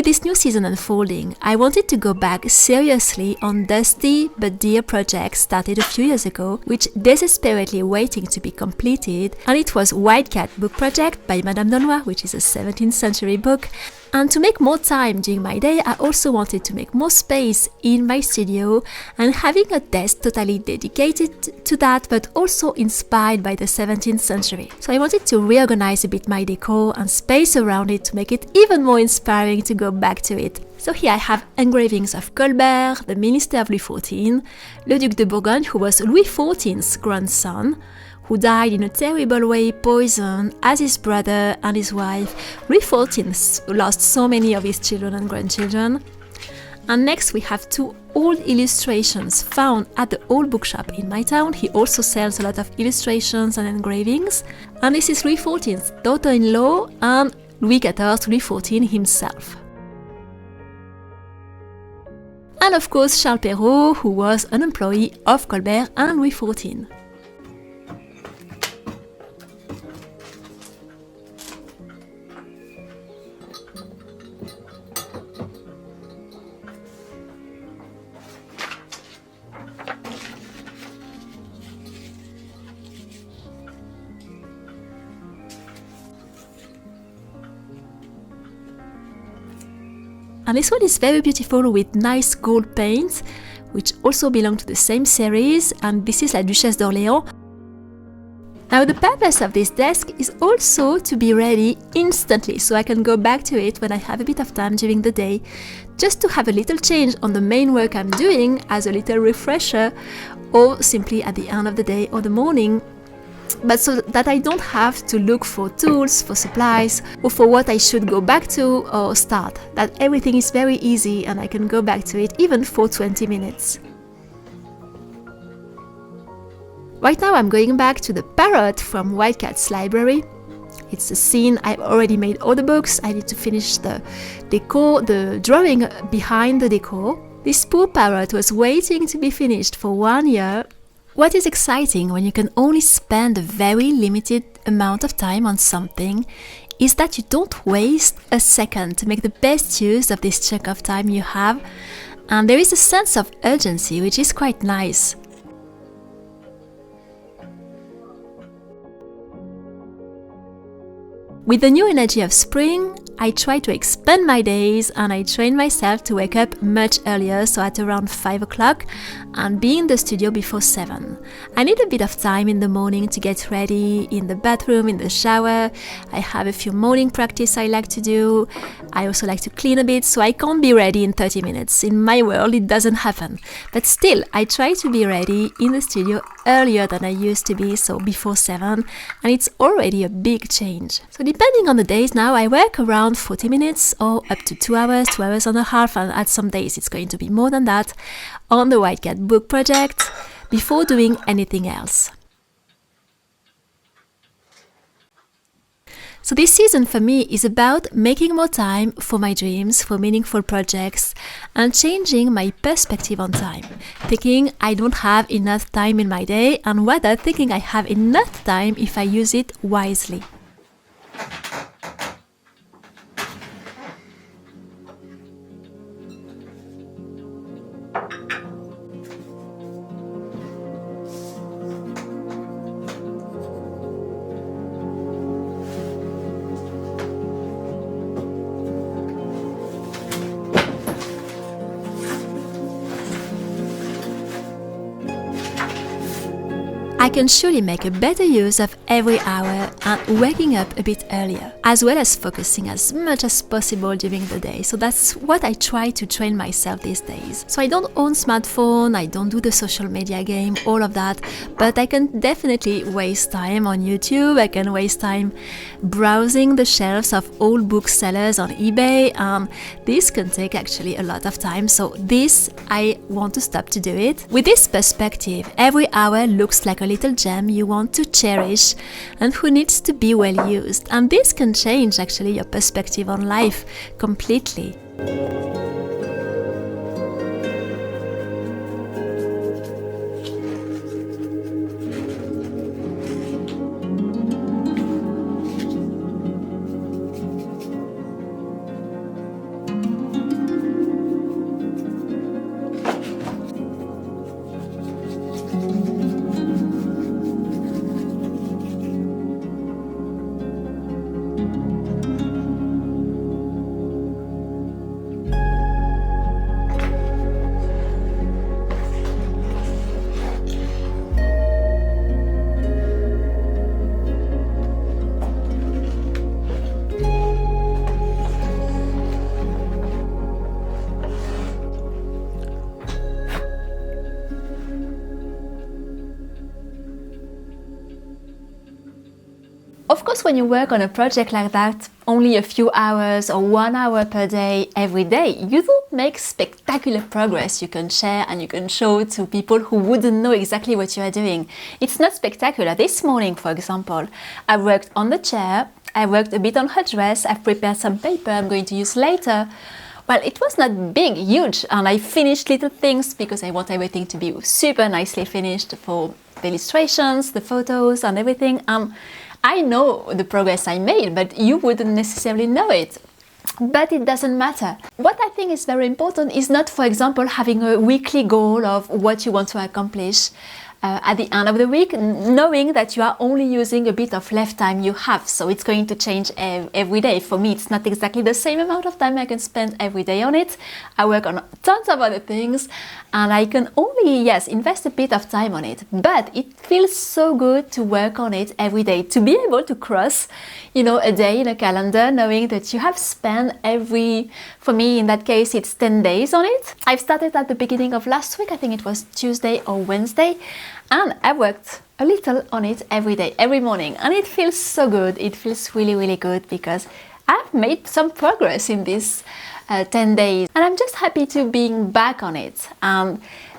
with this new season unfolding, I wanted to go back seriously on dusty but dear projects started a few years ago, which desperately waiting to be completed, and it was White Cat book project by Madame d'Aulnois, which is a 17th century book. And to make more time during my day, I also wanted to make more space in my studio and having a desk totally dedicated to that, but also inspired by the 17th century. So I wanted to reorganize a bit my decor and space around it to make it even more inspiring to go back to it. So here I have engravings of Colbert, the minister of Louis XIV, Le Duc de Bourgogne, who was Louis XIV's grandson, who died in a terrible way, poisoned, as his brother and his wife. Louis XIV lost so many of his children and grandchildren. And next we have two old illustrations found at the old bookshop in my town. He also sells a lot of illustrations and engravings. And this is Louis XIV's daughter-in-law and Louis XIV, Louis XIV himself. And of course Charles Perrault, who was an employee of Colbert and Louis XIV. And this one is very beautiful with nice gold paint, which also belong to the same series, and this is La Duchesse d'Orléans. Now the purpose of this desk is also to be ready instantly, so I can go back to it when I have a bit of time during the day, just to have a little change on the main work I'm doing as a little refresher, or simply at the end of the day or the morning, but so that I don't have to look for tools, for supplies, or for what I should go back to or start. That everything is very easy and I can go back to it even for 20 minutes. Right now I'm going back to the parrot from White Cat's library. It's a scene. I've already made all the books. I need to finish the decor, the drawing behind the decor. This poor parrot was waiting to be finished for 1 year. What is exciting when you can only spend a very limited amount of time on something is that you don't waste a second to make the best use of this chunk of time you have, and there is a sense of urgency which is quite nice. With the new energy of spring, I try to expand my days and I train myself to wake up much earlier, so at around 5 o'clock, and be in the studio before 7. I need a bit of time in the morning to get ready in the bathroom, in the shower. I have a few morning practice I like to do. I also like to clean a bit, so I can't be ready in 30 minutes. In my world, it doesn't happen. But still, I try to be ready in the studio earlier than I used to be, so before 7, and it's already a big change. So depending on the days now, I work around 40 minutes or up to 2 hours, 2 hours and a half, and at some days it's going to be more than that, on the White Cat book project before doing anything else. So this season for me is about making more time for my dreams, for meaningful projects, and changing my perspective on time. Thinking I don't have enough time in my day, and rather thinking I have enough time if I use it wisely. I can surely make a better use of every hour and waking up a bit earlier, as well as focusing as much as possible during the day. So that's what I try to train myself these days. So I don't own smartphone, I don't do the social media game, all of that, but I can definitely waste time on YouTube, I can waste time browsing the shelves of old booksellers on eBay, and this can take actually a lot of time. So this, I want to stop to do it. With this perspective, every hour looks like a little gem you want to cherish and who needs to be well used. And this can change actually your perspective on life completely. Of course, when you work on a project like that, only a few hours or 1 hour per day, every day, you don't make spectacular progress you can share and you can show to people who wouldn't know exactly what you are doing. It's not spectacular. This morning, for example, I worked on the chair, I worked a bit on her dress, I've prepared some paper I'm going to use later. Well, it was not big, huge, and I finished little things because I want everything to be super nicely finished for the illustrations, the photos and everything. I know the progress I made, but you wouldn't necessarily know it. But it doesn't matter. What I think is very important is not, for example, having a weekly goal of what you want to accomplish at the end of the week, knowing that you are only using a bit of left time you have. So it's going to change every day. For me, it's not exactly the same amount of time I can spend every day on it. I work on tons of other things and I can only, yes, invest a bit of time on it. But it feels so good to work on it every day, to be able to cross, a day in a calendar, knowing that you have spent for me in that case, it's 10 days on it. I've started at the beginning of last week, I think it was Tuesday or Wednesday. And I worked a little on it every day, every morning. And it feels so good. It feels really, really good because I've made some progress in these 10 days. And I'm just happy to being back on it.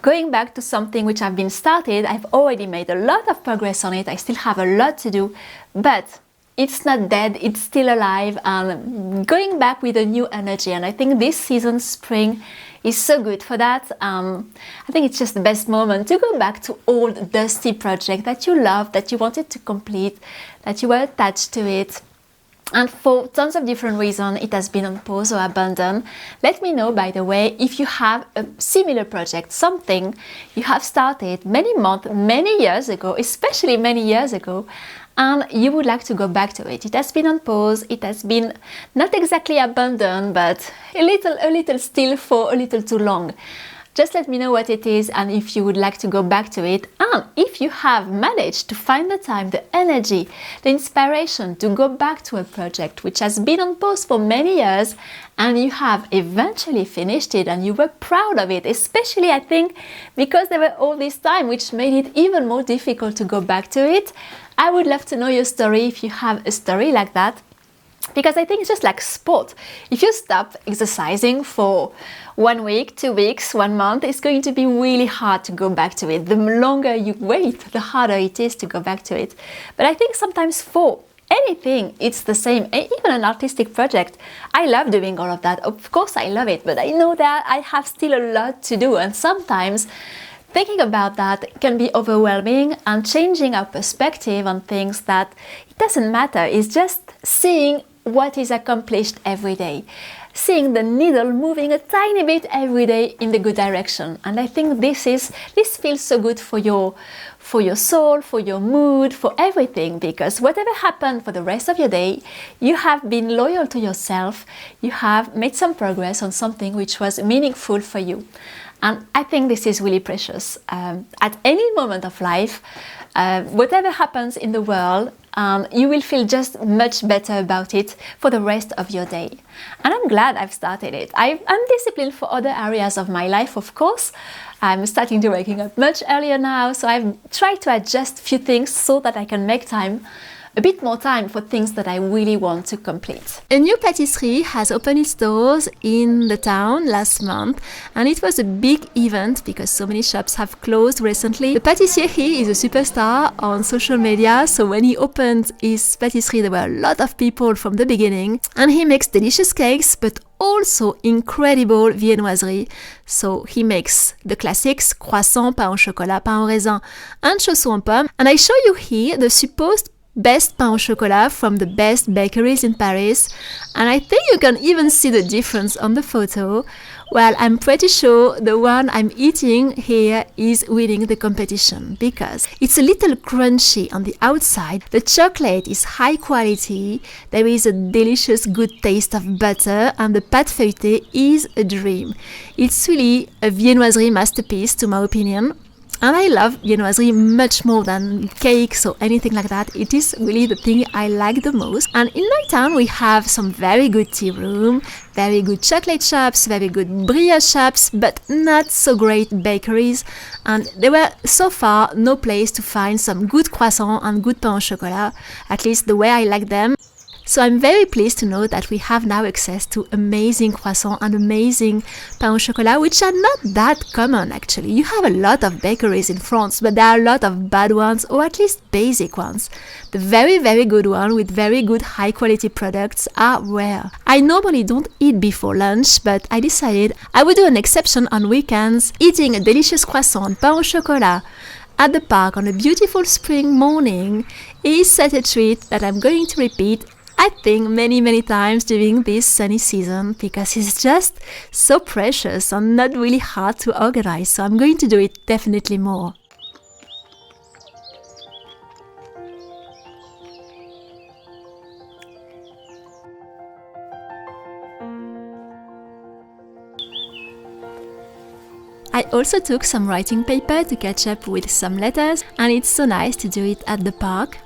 Going back to something which I've been started, I've already made a lot of progress on it. I still have a lot to do, but it's not dead, it's still alive and going back with a new energy. And I think this season, spring, is so good for that. I think it's just the best moment to go back to old dusty project that you loved, that you wanted to complete, that you were attached to it. And for tons of different reasons, it has been on pause or abandoned. Let me know, by the way, if you have a similar project, something you have started many months, many years ago, especially many years ago, and you would like to go back to it. It has been on pause, it has been not exactly abandoned, but a little still for a little too long. Just let me know what it is and if you would like to go back to it, and if you have managed to find the time, the energy, the inspiration to go back to a project which has been on pause for many years and you have eventually finished it and you were proud of it, especially I think because there were all this time which made it even more difficult to go back to it. I would love to know your story if you have a story like that. Because I think it's just like sport. If you stop exercising for 1 week, 2 weeks, 1 month, it's going to be really hard to go back to it. The longer you wait, the harder it is to go back to it. But I think sometimes for anything, it's the same. Even an artistic project, I love doing all of that. Of course I love it, but I know that I have still a lot to do. And sometimes thinking about that can be overwhelming, and changing our perspective on things that it doesn't matter. It's just seeing what is accomplished every day, seeing the needle moving a tiny bit every day in the good direction. And I think this feels so good for your soul, for your mood, for everything, because whatever happened for the rest of your day, you have been loyal to yourself, you have made some progress on something which was meaningful for you. And I think this is really precious. At any moment of life, whatever happens in the world, you will feel just much better about it for the rest of your day. And I'm glad I've started it. I'm disciplined for other areas of my life, of course. I'm starting to waking up much earlier now, so I've tried to adjust a few things so that I can make time, a bit more time for things that I really want to complete. A new pâtisserie has opened its doors in the town last month, and it was a big event because so many shops have closed recently. The pâtissier here is a superstar on social media, so when he opened his pâtisserie there were a lot of people from the beginning, and he makes delicious cakes but also incredible viennoiserie. So he makes the classics, croissant, pain au chocolat, pain au raisin and chausson aux pommes, and I show you here the supposed best pain au chocolat from the best bakeries in Paris, and I think you can even see the difference on the photo. Well, I'm pretty sure the one I'm eating here is winning the competition because it's a little crunchy on the outside, the chocolate is high quality, there is a delicious good taste of butter, and the pâte feuilletée is a dream. It's really a viennoiserie masterpiece to my opinion. And I love viennoiserie much more than cakes or anything like that. It is really the thing I like the most. And in my town we have some very good tea room, very good chocolate shops, very good brioche shops, but not so great bakeries. And there were so far no place to find some good croissant and good pain au chocolat, at least the way I like them. So I'm very pleased to know that we have now access to amazing croissants and amazing pain au chocolat, which are not that common actually. You have a lot of bakeries in France, but there are a lot of bad ones, or at least basic ones. The very, very good one with very good high quality products are rare. I normally don't eat before lunch, but I decided I would do an exception on weekends, eating a delicious croissant pain au chocolat at the park on a beautiful spring morning is such a treat that I'm going to repeat, I think, many times during this sunny season, because it's just so precious and not really hard to organize, so I'm going to do it definitely more. I also took some writing paper to catch up with some letters, and it's so nice to do it at the park.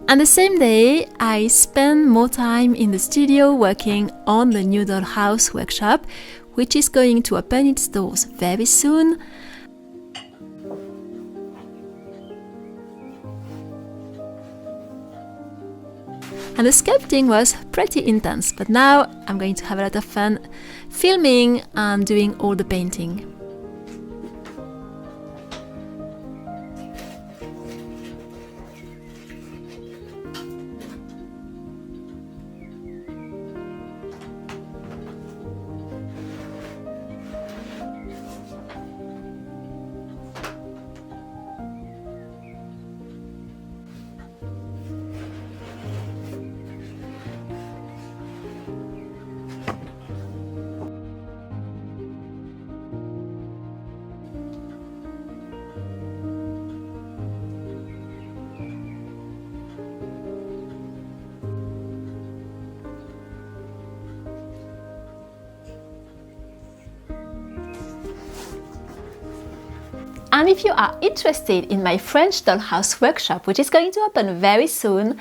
And the same day, I spent more time in the studio working on the new dollhouse workshop, which is going to open its doors very soon. And the sculpting was pretty intense, but now I'm going to have a lot of fun filming and doing all the painting. And if you are interested in my French dollhouse workshop, which is going to open very soon,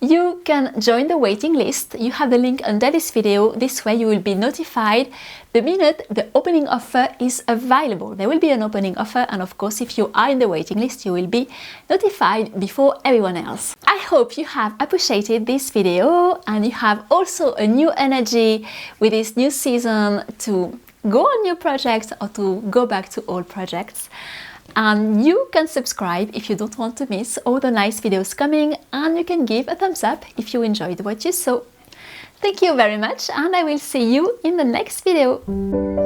you can join the waiting list. You have the link under this video. This way you will be notified the minute the opening offer is available. There will be an opening offer, and of course if you are in the waiting list you will be notified before everyone else. I hope you have appreciated this video and you have also a new energy with this new season to go on new projects or to go back to old projects. And you can subscribe if you don't want to miss all the nice videos coming, and you can give a thumbs up if you enjoyed what you saw. Thank you very much, and I will see you in the next video.